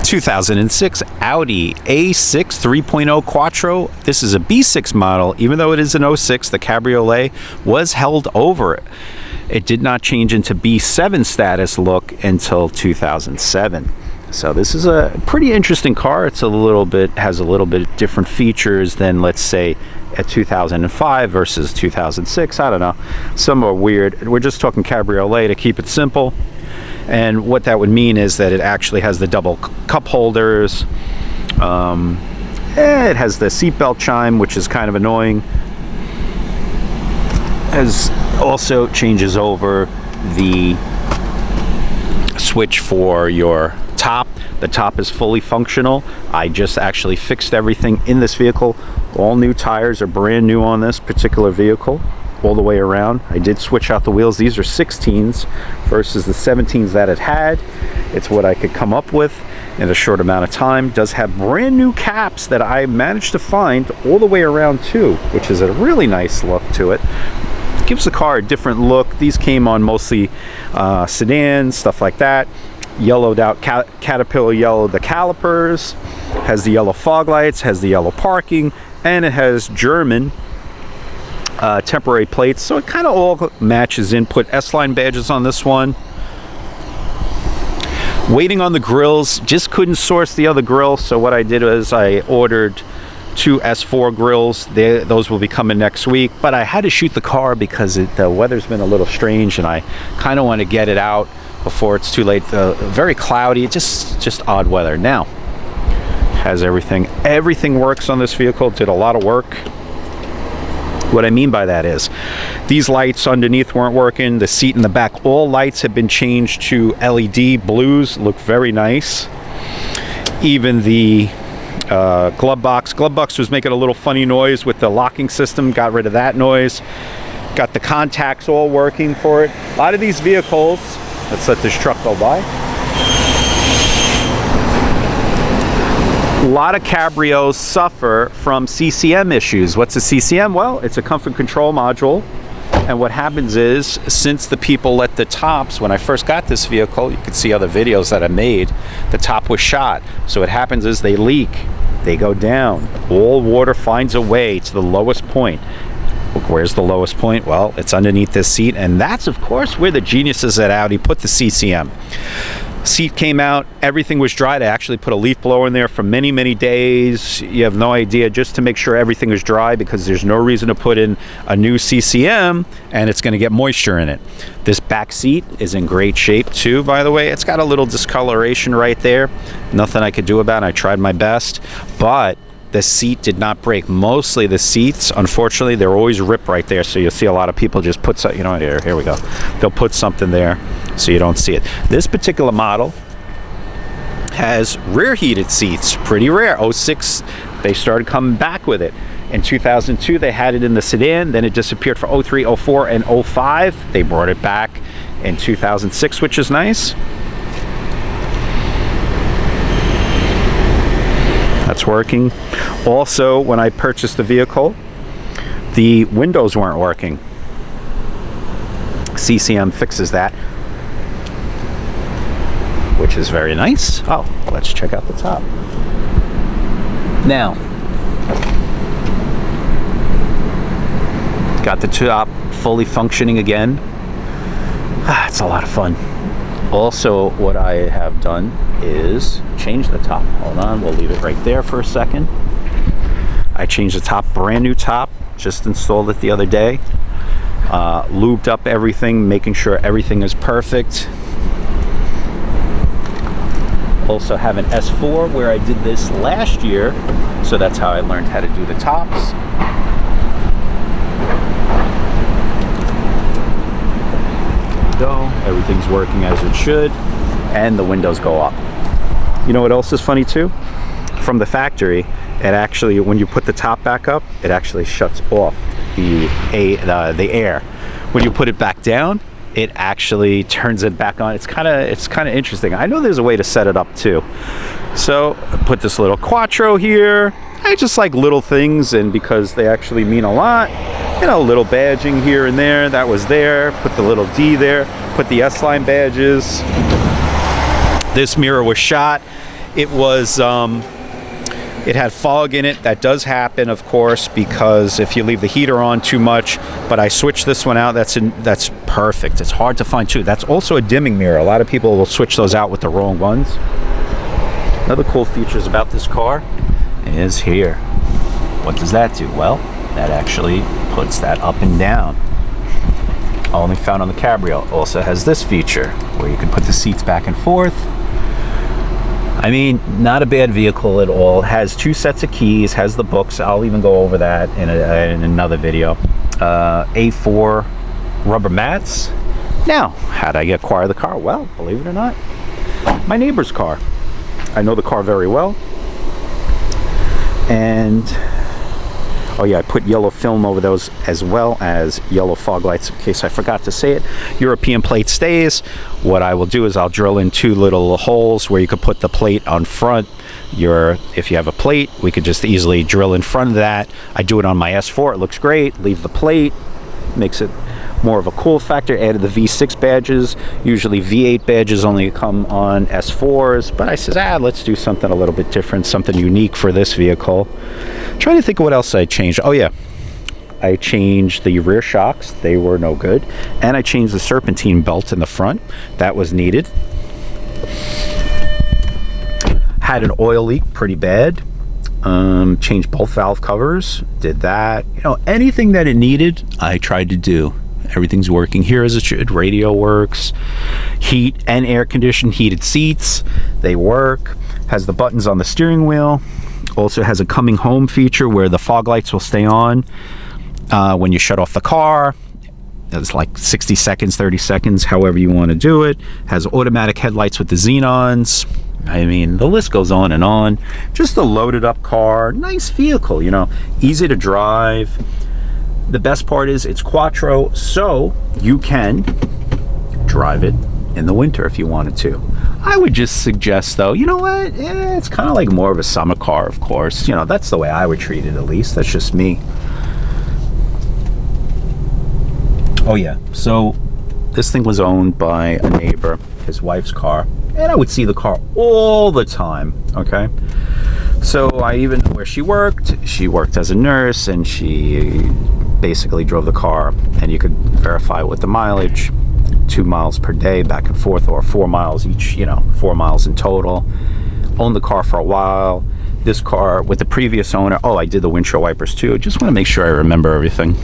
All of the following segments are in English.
2006 Audi A4 3.0 Quattro. This is a B6 model. Even though it is an 06, the Cabriolet was held over. It did not change into B7 status look until 2007. So this is a pretty interesting car. It's has a little bit different features than, let's say, at 2005 versus 2006. I don't know. Some are weird. We're just talking Cabriolet to keep it simple. And what that would mean is that it actually has the double cup holders. It has the seatbelt chime, which is kind of annoying. As also changes over the switch for your top. The top is fully functional. I just actually fixed everything in this vehicle. All new tires are brand new on this particular vehicle, all the way around. I did switch out the wheels. These are 16s versus the 17s that it had. It's what I could come up with in a short amount of time. Does have brand new caps that I managed to find all the way around too, which is a really nice look to it. Gives the car a different look. These came on mostly sedans, stuff like that. Yellowed out, Caterpillar yellowed the calipers, has the yellow fog lights, has the yellow parking, and it has German temporary plates, so it kind of all matches in. Put S-line badges on this one. Waiting on the grills, just couldn't source the other grill, so what I did was I ordered 2 S4 grills. Those will be coming next week, but I had to shoot the car because the weather's been a little strange and I kind of want to get it out before it's too late. Very cloudy, just odd weather. Now has everything works on this vehicle. Did a lot of work. What I mean by that is these lights underneath weren't working. The seat in the back, all lights have been changed to LED blues. Look very nice. Even the glove box was making a little funny noise with the locking system. Got rid of that noise. Got the contacts all working for it. A lot of these vehicles, let's let this truck go by. A lot of Cabrios suffer from CCM issues. What's a CCM? Well, it's a comfort control module. And what happens is, since the people let the tops, when I first got this vehicle, you can see other videos that I made, the top was shot. So what happens is they leak, they go down. All water finds a way to the lowest point. Where's the lowest point? Well, it's underneath this seat, and that's of course where the geniuses at Audi put the CCM. Seat came out, everything was dried. I actually put a leaf blower in there for many days. You have no idea, just to make sure everything is dry, because there's no reason to put in a new CCM and it's going to get moisture in it. This back seat is in great shape too, by the way. It's got a little discoloration right there. Nothing I could do about it. I tried my best, but the seat did not break. Mostly the seats, unfortunately, they're always ripped right there. So you'll see a lot of people just put some, here we go. They'll put something there so you don't see it. This particular model has rear heated seats, pretty rare. 06, they started coming back with it. In 2002, they had it in the sedan, then it disappeared for 03, 04, and 05. They brought it back in 2006, which is nice. That's working. Also, when I purchased the vehicle, the windows weren't working. CCM fixes that, which is very nice. Oh, let's check out the top. Now, got the top fully functioning again. It's a lot of fun. Also, what I have done is change the top. Hold on, we'll leave it right there for a second. I changed the top, brand new top, just installed it the other day. Lubed up everything, making sure everything is perfect. Also have an S4 where I did this last year, so that's how I learned how to do the tops. Go. Everything's working as it should, and the windows go up. You know what else is funny too? From the factory, it actually, when you put the top back up, it actually shuts off the air. When you put it back down, it actually turns it back on. It's kind of interesting. I know there's a way to set it up too. So I put this little Quattro here. I just like little things, and because they actually mean a lot, little badging here and there. That was there. Put the little D there. Put the S-line badges. This mirror was shot. It was, it had fog in it. That does happen, of course, because if you leave the heater on too much. But I switched this one out. That's perfect. It's hard to find too. That's also a dimming mirror. A lot of people will switch those out with the wrong ones. Another cool features about this car is here. What does that do? Well, that actually puts that up and down. Only found on the Cabriolet. Also has this feature where you can put the seats back and forth. I mean, not a bad vehicle at all. It has 2 sets of keys, has the books. I'll even go over that in another video. A4 rubber mats. Now, how did I acquire the car? Well, believe it or not, my neighbor's car. I know the car very well. And oh yeah, I put yellow film over those as well as yellow fog lights in case I forgot to say it. European plate stays. What I will do is I'll drill in 2 little holes where you could put the plate on front. If you have a plate, we could just easily drill in front of that. I do it on my S4. It looks great. Leave the plate. Makes it more of a cool factor. Added the V6 badges. Usually V8 badges only come on S4s, but I says, let's do something a little bit different, something unique for this vehicle. Trying to think of what else I changed. Oh yeah, I changed the rear shocks. They were no good. And I changed the serpentine belt in the front. That was needed. Had an oil leak pretty bad. Changed both valve covers. Did that. You know, anything that it needed, I tried to do. Everything's working here as it should. Radio works. Heat and air conditioned heated seats. They work. Has the buttons on the steering wheel. Also has a coming home feature where the fog lights will stay on when you shut off the car. It's like 60 seconds, 30 seconds, however you want to do it. Has automatic headlights with the xenons. I mean, the list goes on and on. Just a loaded up car. Nice vehicle, you know. Easy to drive. The best part is it's Quattro, so you can drive it in the winter if you wanted to. I would just suggest, though, you know what? It's kind of like more of a summer car, of course. You know, that's the way I would treat it, at least. That's just me. Oh, yeah. So this thing was owned by a neighbor, his wife's car. And I would see the car all the time, okay? So I even know where she worked as a nurse, and she basically drove the car, and you could verify with the mileage, 2 miles per day back and forth, or 4 miles each, you know, 4 miles in total. Owned the car for a while. This car with the previous owner, I did the windshield wipers too. Just want to make sure I remember everything.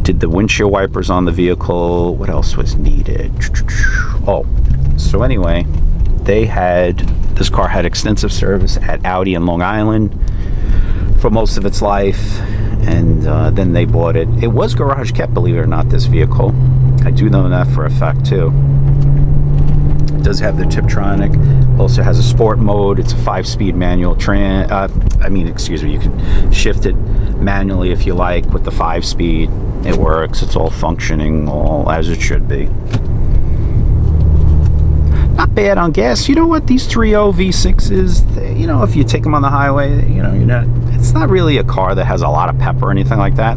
Did the windshield wipers on the vehicle. What else was needed? So anyway, this car had extensive service at Audi in Long Island for most of its life, and then they bought it. It was garage kept, believe it or not, this vehicle. I do know that for a fact too. It does have the Tiptronic. Also has a sport mode. It's a 5-speed manual you can shift it manually if you like with the 5-speed. It works. It's all functioning, all as it should be. Not bad on gas. You know what? These 3.0 V6s, you know, if you take them on the highway, you know, it's not really a car that has a lot of pep or anything like that.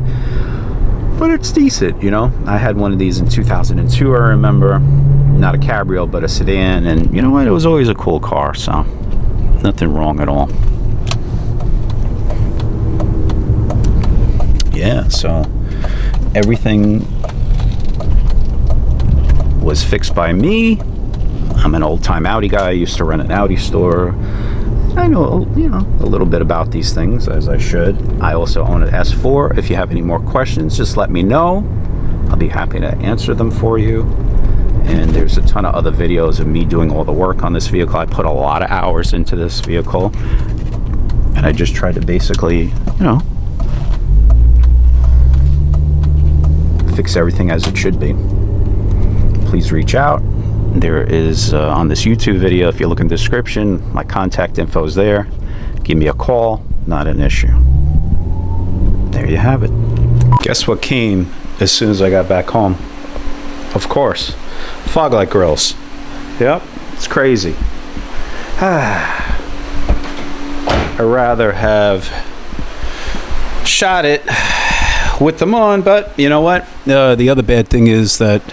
But it's decent, you know. I had one of these in 2002, I remember. Not a Cabriolet, but a sedan. And you know what? It was always a cool car, so nothing wrong at all. Yeah, so everything was fixed by me. I'm an old-time Audi guy. I used to run an Audi store. I know, you know, a little bit about these things, as I should. I also own an S4. If you have any more questions, just let me know. I'll be happy to answer them for you. And there's a ton of other videos of me doing all the work on this vehicle. I put a lot of hours into this vehicle. And I just tried to basically, you know, fix everything as it should be. Please reach out. There is on this YouTube video, if you look in the description, my contact info is there. Give me a call, not an issue. There you have it. Guess what came as soon as I got back home? Of course, fog light grills. Yep, it's crazy. I'd rather have shot it with them on, but you know what? The other bad thing is that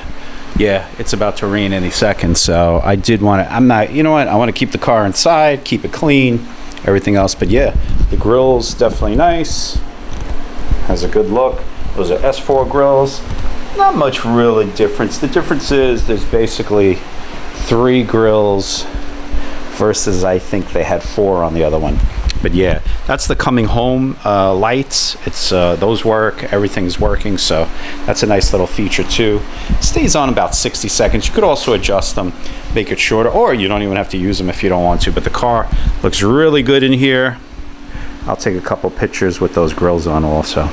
Yeah, it's about to rain any second, so I did want to, I'm not, you know what, I want to keep the car inside, keep it clean, everything else. But yeah, the grill's definitely nice, has a good look. Those are S4 grills. Not much really difference. The difference is there's basically 3 grills versus I think they had 4 on the other one. But yeah, that's the coming home lights. It's those work, everything's working, so that's a nice little feature too. Stays on about 60 seconds. You could also adjust them, make it shorter, or you don't even have to use them if you don't want to. But the car looks really good in here. I'll take a couple pictures with those grills on also.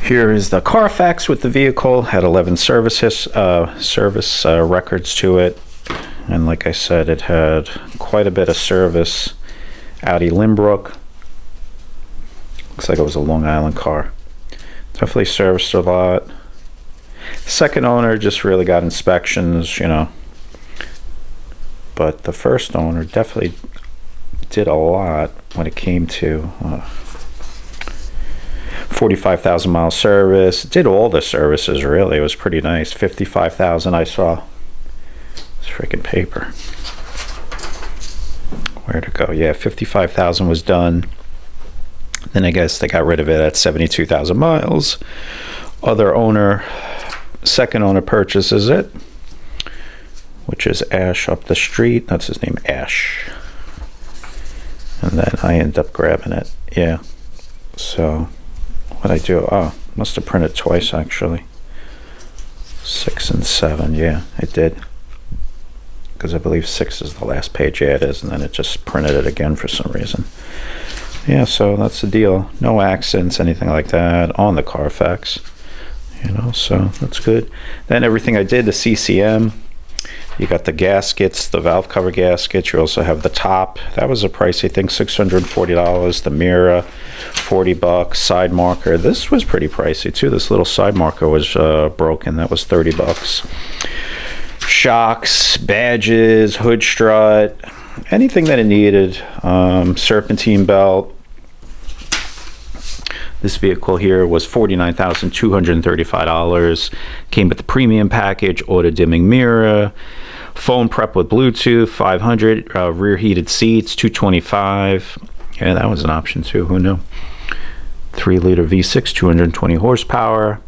Here is the Carfax with the vehicle. Had 11 service records to it, and like I said, it had quite a bit of service. Audi Limbrook. Looks like it was a Long Island car. Definitely serviced a lot. Second owner just really got inspections, you know. But the first owner definitely did a lot when it came to 45,000 mile service. Did all the services really. It was pretty nice. 55,000 I saw. It's freaking paper. Where'd it go? Yeah, 55,000 was done. Then I guess they got rid of it at 72,000 miles. Other owner, second owner purchases it, which is Ash up the street. That's his name, Ash. And then I end up grabbing it. Yeah. So what I do? Oh, must have printed twice actually. 6 and 7. Yeah, it did. Because I believe 6 is the last page. Yeah, it is, and then it just printed it again for some reason. Yeah, so that's the deal. No accents, anything like that on the Carfax, you know, so that's good. Then everything I did, the CCM, you got the gaskets, the valve cover gaskets. You also have the top. That was a price, I think, $640. The mirror, $40. Side marker. This was pretty pricey too. This little side marker was broken. That was $30. Shocks, badges, hood strut, anything that it needed. Serpentine belt. This vehicle here was $49,235. Came with the premium package, auto dimming mirror, phone prep with Bluetooth, 500, rear heated seats, 225. Yeah, that was an option too. Who knew? 3-liter V6, 220 horsepower.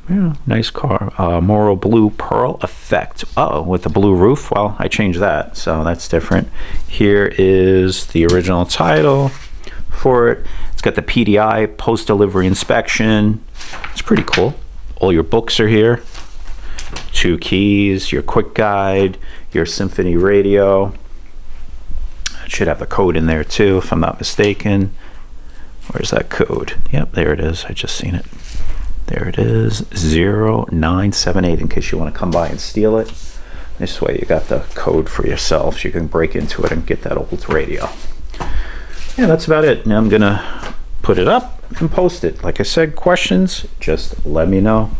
Yeah, nice car. Moro Blue Pearl Effect. Oh, with the blue roof. Well, I changed that, so that's different. Here is the original title for it. It's got the PDI, post-delivery inspection. It's pretty cool. All your books are here. 2 keys, your quick guide, your Symphony radio. It should have the code in there too, if I'm not mistaken. Where's that code? Yep, there it is. I just seen it. There it is, 0978, in case you want to come by and steal it. This way you got the code for yourself, so you can break into it and get that old radio. Yeah, that's about it. Now I'm gonna put it up and post it. Like I said, questions, just let me know.